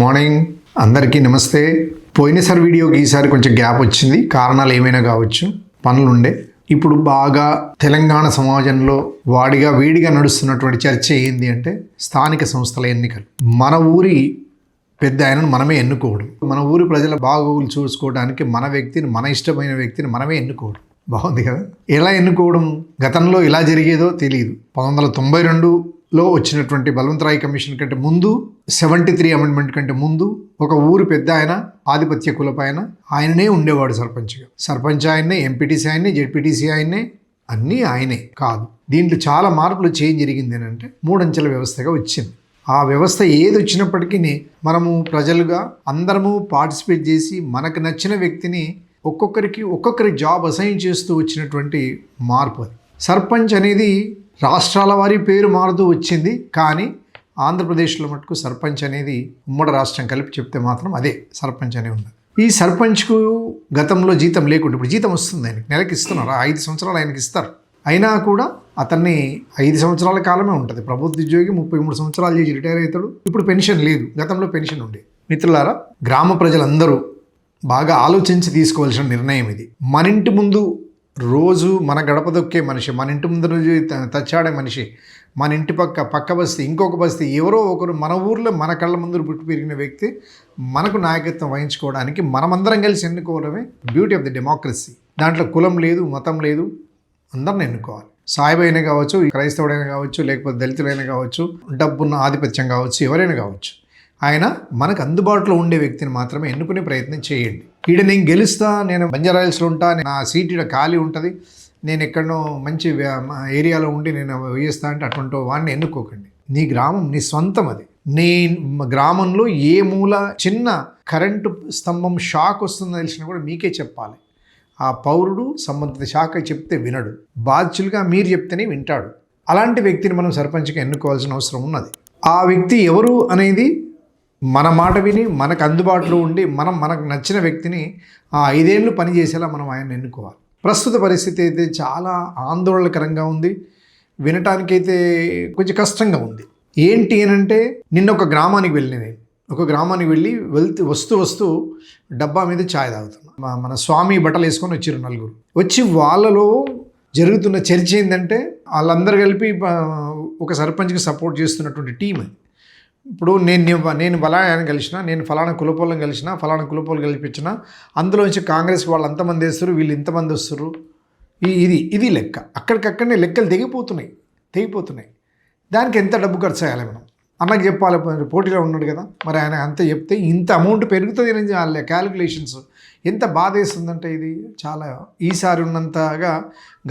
Morning అందరికీ నమస్తే. పోయినసారి వీడియోకి ఈసారి కొంచెం గ్యాప్ వచ్చింది. కారణాలు ఏమైనా కావచ్చు, పనులుండే. ఇప్పుడు బాగా తెలంగాణ సమాజంలో వేడిగా నడుస్తున్నటువంటి చర్చ ఏంది అంటే స్థానిక సంస్థల ఎన్నికలు. మన ఊరి పెద్ద ఆయనను మనమే ఎన్నుకోవడం, మన ఊరి ప్రజల బాగోగులు చూసుకోవడానికి మన వ్యక్తిని, మన ఇష్టమైన వ్యక్తిని మనమే ఎన్నుకోవడం. బాగుంది కదా? ఎలా ఎన్నుకోవడం? గతంలో ఇలా జరిగేదో తెలియదు. 1992లో వచ్చినటువంటి బలవంతరాయ్ కమిషన్ కంటే ముందు, 73 అమెండ్మెంట్ కంటే ముందు ఒక ఊరు పెద్ద ఆయన, ఆధిపత్య కులపైన ఆయననే ఉండేవాడు సర్పంచ్గా. సర్పంచ్ ఆయన్నే, ఎంపీటీసీ ఆయన్నే, జెడ్పీటీసీ ఆయన్నే, అన్నీ ఆయనే కాదు. దీంట్లో చాలా మార్పులు చేంజ్ జరిగింది అని అంటే 3 అంచెల వ్యవస్థగా వచ్చింది. ఆ వ్యవస్థ ఏది వచ్చినప్పటికీ మనము ప్రజలుగా అందరము పార్టిసిపేట్ చేసి మనకు నచ్చిన వ్యక్తిని ఒక్కొక్కరి జాబ్ అసైన్ చేస్తూ వచ్చినటువంటి మార్పు అది. సర్పంచ్ అనేది రాష్ట్రాల వారి పేరు మారుతూ వచ్చింది, కానీ ఆంధ్రప్రదేశ్లో మటుకు సర్పంచ్ అనేది ఉమ్మడి రాష్ట్రం కలిపి చెప్తే మాత్రం అదే సర్పంచ్ అనే ఉన్నది. ఈ సర్పంచ్కు గతంలో జీతం లేకుండా ఇప్పుడు జీతం వస్తుంది. ఆయనకి నెలకి ఇస్తున్నారు, 5 సంవత్సరాలు ఆయనకి ఇస్తారు. అయినా కూడా అతన్ని 5 సంవత్సరాల కాలమే ఉంటుంది. ప్రభుత్వ ఉద్యోగి 33 సంవత్సరాలు చేసి రిటైర్ అవుతాడు. ఇప్పుడు పెన్షన్ లేదు, గతంలో పెన్షన్ ఉండే. మిత్రులారా, గ్రామ ప్రజలందరూ బాగా ఆలోచించి తీసుకోవాల్సిన నిర్ణయం ఇది. మన ఇంటి ముందు రోజు మన గడప దొక్కే మనిషి, మన ఇంటి ముందు రోజు తచ్చాడే మనిషి, మన ఇంటి పక్క బస్తీ, ఇంకొక బస్తీ, ఎవరో ఒకరు మన ఊర్లో మన కళ్ళ ముందు పుట్టి పెరిగిన వ్యక్తి మనకు నాయకత్వం వహించుకోవడానికి మనమందరం కలిసి ఎన్నుకోవడమే బ్యూటీ ఆఫ్ ది డెమోక్రసీ. దాంట్లో కులం లేదు, మతం లేదు, అందరిని ఎన్నుకోవాలి. సాయిబైనా కావచ్చు, క్రైస్తవుడైనా కావచ్చు, లేకపోతే దళితులైనా కావచ్చు, డబ్బున్న ఆధిపత్యం కావచ్చు, ఎవరైనా కావచ్చు, ఆయన మనకు అందుబాటులో ఉండే వ్యక్తిని మాత్రమే ఎన్నుకునే ప్రయత్నం చేయండి. ఈడ నేను గెలుస్తా, నేను బంజారాయిల్స్లో ఉంటా, నా సీట్ ఈడ ఖాళీ ఉంటుంది, నేను ఎక్కడనో మంచి ఏరియాలో ఉండి నేను వేస్తా అంటే అటువంటి వాడిని ఎన్నుకోకండి. నీ గ్రామం నీ సొంతం. అది నీ గ్రామంలో ఏ మూల చిన్న కరెంటు స్తంభం షాక్ వస్తుందో తెలిసినా కూడా మీకే చెప్పాలి. ఆ పౌరుడు సంబంధిత శాఖ చెప్తే వినడు, బాధ్యులుగా మీరు చెప్తేనే వింటాడు. అలాంటి వ్యక్తిని మనం సర్పంచ్గా ఎన్నుకోవాల్సిన అవసరం ఉన్నది. ఆ వ్యక్తి ఎవరు అనేది మన మాట విని మనకు అందుబాటులో ఉండి మనకు నచ్చిన వ్యక్తిని ఆ 5 ఏళ్ళు పనిచేసేలా మనం ఆయన ఎన్నుకోవాలి. ప్రస్తుత పరిస్థితి అయితే చాలా ఆందోళనకరంగా ఉంది, వినటానికైతే కొంచెం కష్టంగా ఉంది. ఏంటి అనంటే, నిన్న ఒక గ్రామానికి వెళ్ళి వస్తూ డబ్బా మీద ఛాయ్ తాగుతున్నా. మన స్వామి బట్టలు వేసుకొని వచ్చారు 4. వచ్చి వాళ్ళలో జరుగుతున్న చర్చ ఏంటంటే, వాళ్ళందరూ కలిపి ఒక సర్పంచ్కి సపోర్ట్ చేస్తున్నటువంటి టీం అది. ఇప్పుడు నేను ఫలానా కలిసిన, నేను ఫలానా కులపోళ్ళని కలిసిన, ఫలానా కులపోళ్ళు కలిపించిన, అందులోంచి కాంగ్రెస్ వాళ్ళు అంతమంది వేస్తారు, వీళ్ళు ఇంతమంది వస్తారు. ఇది లెక్క. అక్కడికక్కడనే లెక్కలు తెగిపోతున్నాయి. దానికి ఎంత డబ్బు ఖర్చు చేయాలి మనం? అన్నకు చెప్పాలి, పోటీలో ఉన్నాడు కదా, మరి ఆయన అంతే చెప్తే ఇంత అమౌంట్ పెరుగుతుంది అని వాళ్ళ క్యాలిక్యులేషన్స్. ఎంత బాధ వేస్తుందంటే ఇది చాలా ఈసారి ఉన్నంతగా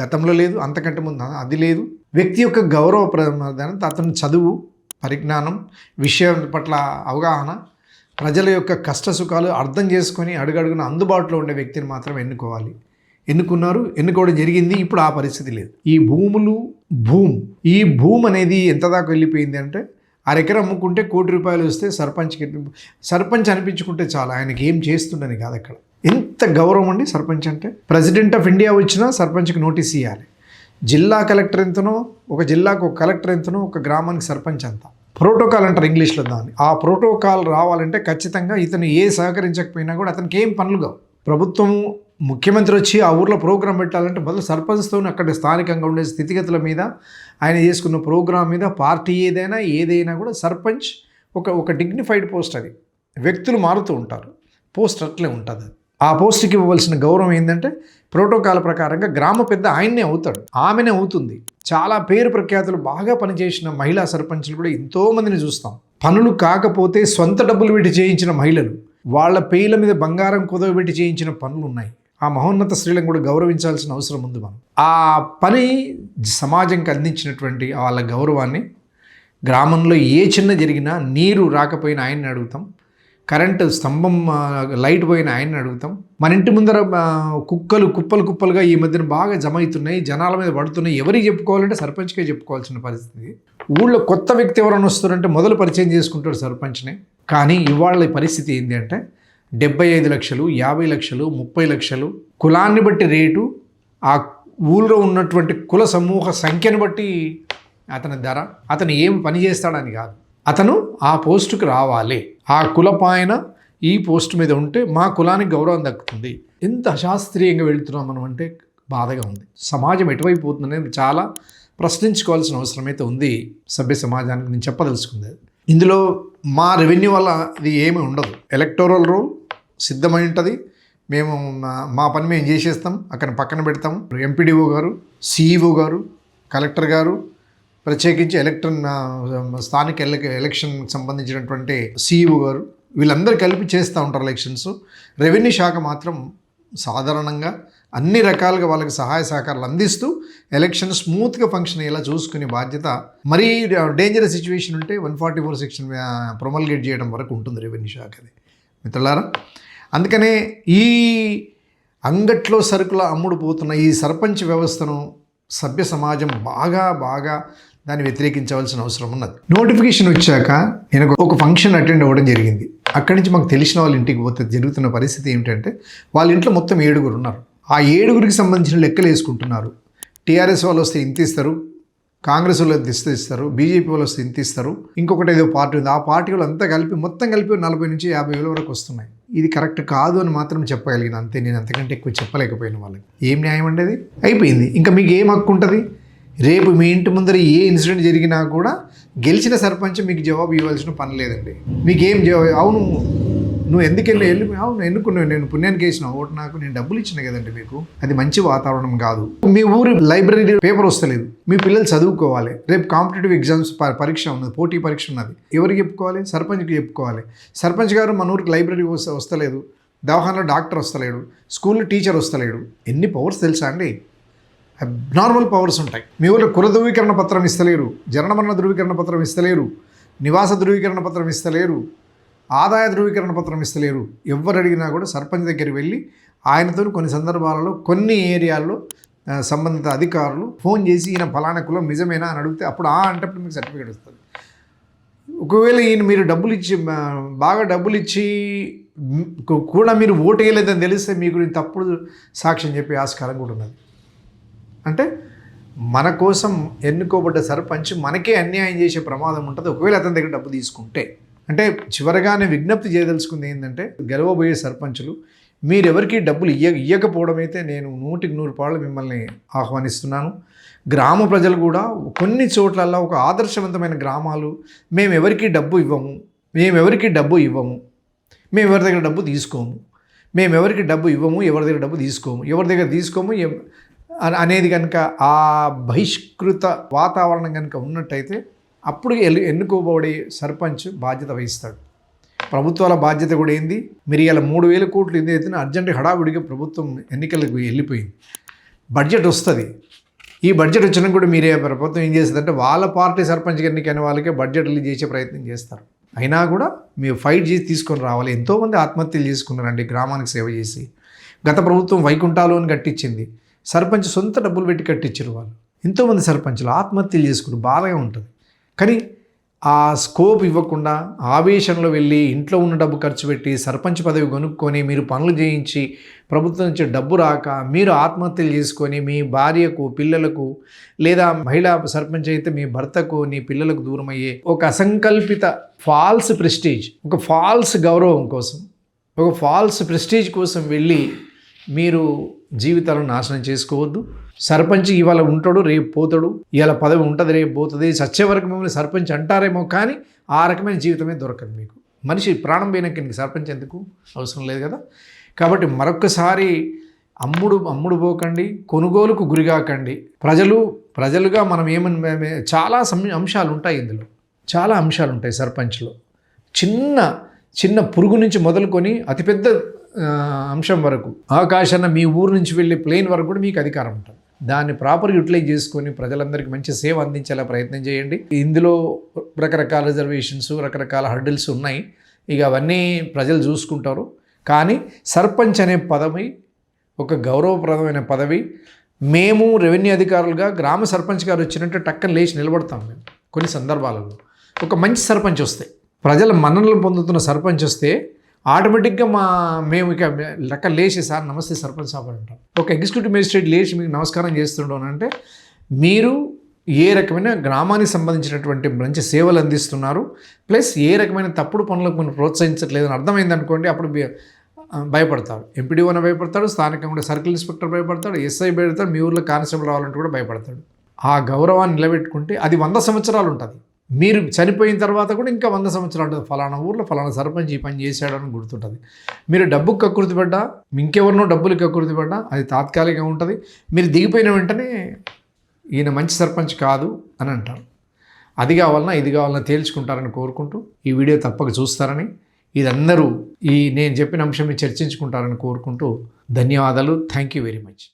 గతంలో లేదు, అంతకంటే ముందు అది లేదు. వ్యక్తి యొక్క గౌరవ ప్రధానం, అతని చదువు, పరిజ్ఞానం, విషయం పట్ల అవగాహన, ప్రజల యొక్క కష్ట సుఖాలు అర్థం చేసుకొని అడుగడుగున అందుబాటులో ఉండే వ్యక్తిని మాత్రం ఎన్నుకోవడం జరిగింది. ఇప్పుడు ఆ పరిస్థితి లేదు. ఈ భూమి అనేది ఎంత దాకా వెళ్ళిపోయింది అంటే, అరెకరం అమ్ముకుంటే ₹1 కోటి వస్తే సర్పంచ్ అనిపించుకుంటే చాలా, ఆయనకి ఏం చేస్తుండని కాదు. అక్కడ ఎంత గౌరవం అండి సర్పంచ్ అంటే. ప్రెసిడెంట్ ఆఫ్ ఇండియా వచ్చినా సర్పంచ్కి నోటీస్ ఇవ్వాలి. జిల్లా కలెక్టర్ ఎంతనో, ఒక జిల్లాకు ఒక కలెక్టర్ ఎంతనో, ఒక గ్రామానికి సర్పంచ్ అంత. ప్రోటోకాల్ అంటారు ఇంగ్లీష్లో దాన్ని. ఆ ప్రోటోకాల్ రావాలంటే ఖచ్చితంగా ఇతను సహకరించకపోయినా కూడా అతనికి ఏం పనులు కావు. ప్రభుత్వం ముఖ్యమంత్రి వచ్చి ఆ ఊర్లో ప్రోగ్రాం పెట్టాలంటే మొదలు సర్పంచ్తో అక్కడ స్థానికంగా ఉండే స్థితిగతుల మీద, ఆయన చేసుకున్న ప్రోగ్రాం మీద, పార్టీ ఏదైనా కూడా సర్పంచ్ ఒక డిగ్నిఫైడ్ పోస్ట్. అది వ్యక్తులు మారుతూ ఉంటారు, పోస్ట్ అట్లే ఉంటుంది. ఆ పోస్ట్కి ఇవ్వవలసిన గౌరవం ఏంటంటే, ప్రోటోకాల్ ప్రకారంగా గ్రామ పెద్ద ఆయన్నే అవుతాడు, ఆమెనే అవుతుంది. చాలా పేరు ప్రఖ్యాతులు బాగా పనిచేసిన మహిళా సర్పంచ్లు కూడా ఎంతోమందిని చూస్తాం. పనులు కాకపోతే సొంత డబ్బులు పెట్టి చేయించిన మహిళలు, వాళ్ళ పేర్ల మీద బంగారం కుదవబెట్టి చేయించిన పనులు ఉన్నాయి. ఆ మహోన్నత స్త్రీలను కూడా గౌరవించాల్సిన అవసరం ఉంది. మనం ఆ పని సమాజంకి అందించినటువంటి వాళ్ళ గౌరవాన్ని, గ్రామంలో ఏ చిన్న జరిగినా, నీరు రాకపోయినా ఆయన్ని అడుగుతాం, కరెంటు స్తంభం లైట్ పోయిన ఆయన్ని అడుగుతాం. మన ఇంటి ముందర కుప్పలుగా ఈ మధ్యన బాగా జమ అవుతున్నాయి, జనాల మీద పడుతున్నాయి. ఎవరికి చెప్పుకోవాలంటే సర్పంచ్కే చెప్పుకోవాల్సిన పరిస్థితి. ఊళ్ళో కొత్త వ్యక్తి ఎవరైనా వస్తారంటే మొదలు పరిచయం చేసుకుంటాడు సర్పంచ్నే. కానీ ఇవాళ పరిస్థితి ఏంటి అంటే, 75 లక్షలు, 50 లక్షలు, 30 లక్షలు, కులాన్ని బట్టి రేటు, ఆ ఊళ్ళో ఉన్నటువంటి కుల సమూహ సంఖ్యను బట్టి అతని ధర, అతను ఏం పని చేస్తాడని కాదు. అతను ఆ పోస్టుకు రావాలి, ఆ కులపాయన ఈ పోస్టు మీద ఉంటే మా కులానికి గౌరవం దక్కుతుంది. ఎంత అశాస్త్రీయంగా వెళుతున్నాం మనం అంటే బాధగా ఉంది. సమాజం ఎటువైపు పోతుందనేది చాలా ప్రశ్నించుకోవాల్సిన అవసరం అయితే ఉంది. సభ్య సమాజానికి నేను చెప్పదలుచుకుంది ఇందులో మా రెవెన్యూ వల్ల ఇది ఏమీ ఉండదు. ఎలక్టోరల్ రోల్ సిద్ధమై ఉంటుంది. మేము మా పని మేము చేసేస్తాం, అక్కడ పక్కన పెడతాం. ఎంపీడీఓ గారు, సిఈఓ గారు, కలెక్టర్ గారు, ప్రత్యేకించి స్థానిక ఎలక్షన్ సంబంధించినటువంటి సిఈఓ గారు, వీళ్ళందరూ కలిపి చేస్తూ ఉంటారు ఎలక్షన్స్. రెవెన్యూ శాఖ మాత్రం సాధారణంగా అన్ని రకాలుగా వాళ్ళకి సహాయ సహకారాలు అందిస్తూ ఎలక్షన్ స్మూత్గా ఫంక్షన్ అయ్యేలా చూసుకునే బాధ్యత. మరీ డేంజరస్ సిచ్యువేషన్ ఉంటే 144 సెక్షన్ ప్రొమల్గేట్ చేయడం వరకు ఉంటుంది రెవెన్యూ శాఖది. మిత్రులారా, అందుకనే ఈ అంగట్లో సరుకుల అమ్ముడు పోతున్న ఈ సర్పంచ్ వ్యవస్థను సభ్య సమాజం బాగా దాన్ని వ్యతిరేకించవలసిన అవసరం ఉన్నది. నోటిఫికేషన్ వచ్చాక నేను ఒక ఫంక్షన్ అటెండ్ అవ్వడం జరిగింది. అక్కడి నుంచి మాకు తెలిసిన వాళ్ళ ఇంటికి పోతే జరుగుతున్న పరిస్థితి ఏమిటంటే, వాళ్ళ ఇంట్లో మొత్తం 7 ఉన్నారు. ఆ 7 సంబంధించిన లెక్కలు వేసుకుంటున్నారు. టీఆర్ఎస్ వాళ్ళు వస్తే ఇంత ఇస్తారు, కాంగ్రెస్ వాళ్ళు ఇస్తారు, బీజేపీ వాళ్ళు వస్తే ఇంత ఇస్తారు, ఇంకొకటి ఏదో పార్టీ ఉంది, ఆ పార్టీ వాళ్ళు అంతా కలిపి మొత్తం కలిపి 40 నుంచి 50 వేల వరకు వస్తున్నాయి. ఇది కరెక్ట్ కాదు అని మాత్రం చెప్పగలిగిన అంతే. నేను అంతకంటే ఎక్కువ చెప్పలేకపోయిన వాళ్ళకి. ఏం న్యాయం అండి? అయిపోయింది. ఇంకా మీకు ఏం హక్కు ఉంటుంది? రేపు మీ ఇంటి ముందర ఏ ఇన్సిడెంట్ జరిగినా కూడా గెలిచిన సర్పంచ్ మీకు జవాబు ఇవ్వాల్సిన పని లేదండి. మీకేం జవాబు? అవును, నువ్వు ఎందుకు అవును ఎన్నుకున్నావు, నేను పుణ్యానికి వేసిన ఓటు, నాకు నేను డబ్బులు ఇచ్చిన కదండి మీకు. అది మంచి వాతావరణం కాదు. మీ ఊరి లైబ్రరీ పేపర్ వస్తలేదు, మీ పిల్లలు చదువుకోవాలి. రేపు కాంపిటేటివ్ ఎగ్జామ్స్ పరీక్ష ఉన్నది, పోటీ పరీక్ష ఉన్నది. ఎవరికి చెప్పుకోవాలి? సర్పంచ్కి చెప్పుకోవాలి. సర్పంచ్ గారు మన ఊరికి లైబ్రరీ వస్తలేదు, దవాఖానలో డాక్టర్ వస్తలేడు, స్కూల్లో టీచర్ వస్తలేడు. ఎన్ని పవర్స్ తెలుసా అండి? అబ్నార్మల్ పవర్స్ ఉంటాయి. మీ ఊళ్ళో కుల ధృవీకరణ పత్రం ఇస్తలేరు, జననమరణ ధృవీకరణ పత్రం ఇస్తలేరు, నివాస ధృవీకరణ పత్రం ఇస్తలేరు, ఆదాయ ధృవీకరణ పత్రం ఇస్తలేరు. ఎవరు అడిగినా కూడా సర్పంచ్ దగ్గరికి వెళ్ళి ఆయనతో కొన్ని సందర్భాలలో కొన్ని ఏరియాల్లో సంబంధిత అధికారులు ఫోన్ చేసి ఈయన ఫలానా కులం నిజమేనా అని అడిగితే అప్పుడు అంటే మీకు సర్టిఫికేట్ వస్తుంది. ఒకవేళ ఈయన మీరు బాగా డబ్బులు ఇచ్చి కూడా మీరు ఓటు వేయలేదని తెలిస్తే మీకు తప్పుడు సాక్ష్యం చెప్పే ఆస్కారం కూడా ఉన్నది. అంటే మన కోసం ఎన్నుకోబడ్డ సర్పంచ్ మనకే అన్యాయం చేసే ప్రమాదం ఉంటుంది ఒకవేళ అతని దగ్గర డబ్బు తీసుకుంటే. అంటే చివరగానే విజ్ఞప్తి చేయదలుచుకుంది ఏంటంటే, గెలవబోయే సర్పంచులు మీరెవరికి డబ్బులు ఇవ్వకపోవడం అయితే నేను 100% మిమ్మల్ని ఆహ్వానిస్తున్నాను. గ్రామ ప్రజలు కూడా కొన్ని చోట్లల్లో ఒక ఆదర్శవంతమైన గ్రామాలు, మేము ఎవరికి డబ్బు ఇవ్వము, ఎవరి దగ్గర డబ్బు తీసుకోము, ఎవరి దగ్గర తీసుకోము అనేది కనుక ఆ బహిష్కృత వాతావరణం కనుక ఉన్నట్టయితే అప్పుడు ఎన్నుకోబడే సర్పంచ్ బాధ్యత వహిస్తాడు. ప్రభుత్వాల బాధ్యత కూడా ఏంది? మీరు ఇలా 3,000 కోట్లు ఏదైతే అర్జెంట్ హడావుడిగా ప్రభుత్వం ఎన్నికలకు వెళ్ళిపోయింది, బడ్జెట్ వస్తుంది. ఈ బడ్జెట్ వచ్చినా కూడా మీరే ప్రభుత్వం ఏం చేస్తుందంటే వాళ్ళ పార్టీ సర్పంచ్ ఎన్నికైన వాళ్ళకే బడ్జెట్ రిలీజ్ చేసే ప్రయత్నం చేస్తారు. అయినా కూడా మీరు ఫైట్ చేసి తీసుకొని రావాలి. ఎంతోమంది ఆత్మహత్యలు చేసుకున్నారండి గ్రామానికి సేవ చేసి. గత ప్రభుత్వం వైకుంఠాలు అని కట్టించింది, సర్పంచ్ సొంత డబ్బులు పెట్టి కట్టించారు వాళ్ళు. ఎంతోమంది సర్పంచులు ఆత్మహత్యలు చేసుకుని బాధగా ఉంటుంది. కానీ ఆ స్కోప్ ఇవ్వకుండా ఆవేశంలో వెళ్ళి ఇంట్లో ఉన్న డబ్బు ఖర్చు పెట్టి సర్పంచ్ పదవి కొనుక్కొని మీరు పనులు చేయించి ప్రభుత్వం నుంచి డబ్బు రాక మీరు ఆత్మహత్యలు చేసుకొని మీ భార్యకు, పిల్లలకు, లేదా మహిళా సర్పంచ్ అయితే మీ భర్తకు, నీ పిల్లలకు దూరం అయ్యే ఒక అసంకల్పిత ఫాల్స్ ప్రెస్టీజ్, ఒక ఫాల్స్ గౌరవం కోసం, ఒక ఫాల్స్ ప్రెస్టీజ్ కోసం వెళ్ళి మీరు జీవితాలను నాశనం చేసుకోవద్దు. సర్పంచ్ ఇవాళ ఉంటాడు, రేపు పోతాడు. ఇవాళ పదవి ఉంటుంది, రేపు పోతుంది. సచ్చే వరకు మిమ్మల్ని సర్పంచ్ అంటారేమో, కానీ ఆ రకమైన జీవితమే దొరకదు మీకు. మనిషి ప్రాణం పోయినాక నీకు సర్పంచ్ ఎందుకు అవసరం లేదు కదా. కాబట్టి మరొక్కసారి అమ్ముడు పోకండి, కొనుగోలుకు గురికాకండి. ప్రజలుగా మనం చాలా అంశాలు ఉంటాయి, ఇందులో చాలా అంశాలు ఉంటాయి. సర్పంచ్లో చిన్న పురుగు నుంచి మొదలుకొని అతిపెద్ద అంశం వరకు, ఆకాశాన మీ ఊరు నుంచి వెళ్ళే ప్లేన్ వరకు కూడా మీకు అధికారం ఉంటుంది. దాన్ని ప్రాపర్గా యూటిలైజ్ చేసుకొని ప్రజలందరికీ మంచి సేవ అందించేలా ప్రయత్నం చేయండి. ఇందులో రకరకాల రిజర్వేషన్స్, రకరకాల హర్డిల్స్ ఉన్నాయి. ఇక అవన్నీ ప్రజలు చూసుకుంటారు. కానీ సర్పంచ్ అనే పదవి ఒక గౌరవప్రదమైన పదవి. మేము రెవెన్యూ అధికారులుగా గ్రామ సర్పంచ్ గారు వచ్చినట్టు టక్కన లేచి నిలబడతాం. మేము కొన్ని సందర్భాలలో ఒక మంచి సర్పంచ్ వస్తే, ప్రజల మన్ననలు పొందుతున్న సర్పంచ్ వస్తే ఆటోమేటిక్గా మేము ఇక లెక్క లేచి సార్ నమస్తే సర్పంచ్ సాబ్ అంటాం. ఒక ఎగ్జిక్యూటివ్ మేజిస్ట్రేట్ లేచి మీకు నమస్కారం చేస్తుండోనంటే మీరు ఏ రకమైన గ్రామానికి సంబంధించినటువంటి మంచి సేవలు అందిస్తున్నారు, ప్లస్ ఏ రకమైన తప్పుడు పనులకు మనం ప్రోత్సహించట్లేదని అర్థమైంది అనుకోండి, అప్పుడు భయపడతాడు. ఎంపీడీఓన భయపడతాడు, స్థానికంగా సర్కిల్ ఇన్స్పెక్టర్ భయపడతాడు, ఎస్ఐ భయపడతాడు, మీ ఊర్లో కానిస్టేబుల్ రావాలంటే కూడా భయపడతాడు. ఆ గౌరవాన్ని నిలబెట్టుకుంటే అది 100 సంవత్సరాలు ఉంటుంది. మీరు చనిపోయిన తర్వాత కూడా ఇంకా 100 సంవత్సరాలు ఉంటుంది. ఫలానా ఊర్లో ఫలానా సర్పంచ్ ఈ పని చేశాడు అని గుర్తుంటుంది. మీరు డబ్బుకు కక్కుర్తి పడ్డా, ఇంకెవరినో డబ్బులు కక్కుర్తి పడ్డా అది తాత్కాలికంగా ఉంటుంది. మీరు దిగిపోయిన వెంటనే ఈయన మంచి సర్పంచ్ కాదు అని అంటారు. అది కావాలన్నా ఇది కావాలన్నా తేల్చుకుంటారని కోరుకుంటూ ఈ వీడియో తప్పక చూస్తారని, ఇది అందరూ నేను చెప్పిన అంశం చర్చించుకుంటారని కోరుకుంటూ ధన్యవాదాలు. Thank you very much.